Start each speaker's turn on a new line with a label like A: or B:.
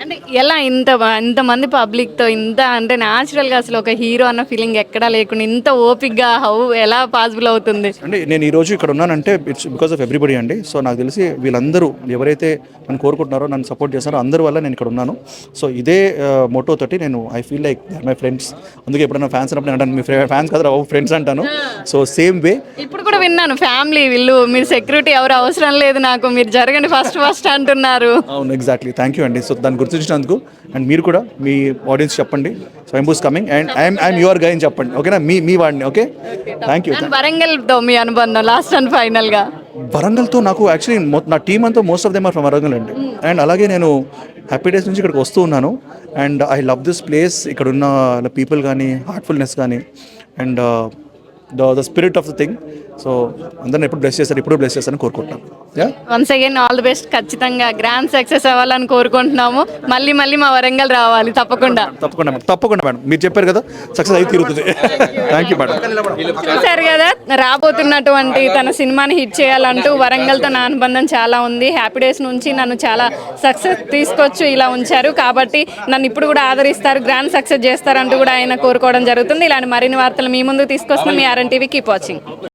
A: అంటే ఎలా ఇంతమంది పబ్లిక్తో ఇంత అంటే న్యాచురల్గా అసలు ఒక హీరో అన్న ఫీలింగ్ ఎక్కడా లేకుండా ఇంత ఓపిక్గా ఎలా పాసిబుల్ అవుతుంది?
B: అంటే నేను ఈరోజు ఇక్కడ ఉన్నానంటే ఇట్స్ బికాస్ ఆఫ్ ఎవ్రీబడి అండి. సో నాకు తెలిసి వీళ్ళందరూ ఎవరైతే నన్ను కోరుకుంటున్నారో, నన్ను సపోర్ట్ చేస్తారో అందరి వల్ల నేను ఇక్కడ ఉన్నాను. సో ఇదే మోటో తోటి నేను I feel like my friends. అందుకే ఎప్పుడైనా ఫ్యాన్స్ అన్నప్పుడు నేను అంటాను, మీ ఫ్యాన్స్ కదా ఫ్రెండ్స్ అంటాను. సో సేమ్ వే
A: ఇప్పుడు కూడా విన్నాను ఫ్యామిలీ వీళ్ళు మీరు సెక్యూరిటీ ఎవరు అవసరం లేదు నాకు, మీరు జరగండి ఫస్ట్ అంటున్నారు.
B: అవును, ఎగ్జాక్ట్లీ. థ్యాంక్ యూ అండి. సో దాన్ని గుర్తించినందుకు. అండ్ మీరు కూడా మీ ఆడియన్స్ చెప్పండి స్వయంభూస్ coming and I'm your guy అని చెప్పండి. ఓకేనా, మీ వాడిని. Okay, thank you.
A: వరంగల్తో మీ అనుబంధం లాస్ట్ అండ్ ఫైనల్గా?
B: వరంగల్తో నాకు యాక్చువల్లీ నా టీమ్ అంతా most of them are from Warangal అండి. అండ్ అలాగే నేను హ్యాపీ డేస్ నుంచి ఇక్కడికి వస్తూ ఉన్నాను. And I love this place. ఇక్కడ ఉన్న పీపుల్ కానీ, హార్ట్ఫుల్నెస్ కానీ, and the spirit of the thing. So అందరిని ఎప్పుడు బ్లెస్ చేస్తారు, ఇప్పుడు బ్లెస్ చేస్తారని కోరుకుంటున్నాను.
A: Once again all the best. ఖచ్చితంగా గ్రాండ్ సక్సెస్ అవ్వాలని కోరుకుంటున్నాము. మళ్ళీ మా వరంగల్ రావాలి తప్పకుండా.
B: తప్పకుండా మేడం, మీరు చెప్పారు కదా, సక్సెస్ అయితే తీరుతుంది. Thank you madam.
A: చూశారు కదా, రాబోతున్నటువంటి తన సినిమాని హిట్ చేయాలంటూ వరంగల్తో నా అనుబంధం చాలా ఉంది. హ్యాపీ డేస్ నుంచి నన్ను చాలా సక్సెస్ తీసుకొచ్చి ఇలా ఉంచారు కాబట్టి నన్ను ఇప్పుడు కూడా ఆదరిస్తారు, గ్రాండ్ సక్సెస్ చేస్తారంటూ కూడా ఆయన కోరుకోవడం జరుగుతుంది. ఇలాంటి మరిన్ని వార్తలు మీ ముందు తీసుకొస్తున్న మీ ఆర్ఎన్ టీవీ. Keep watching.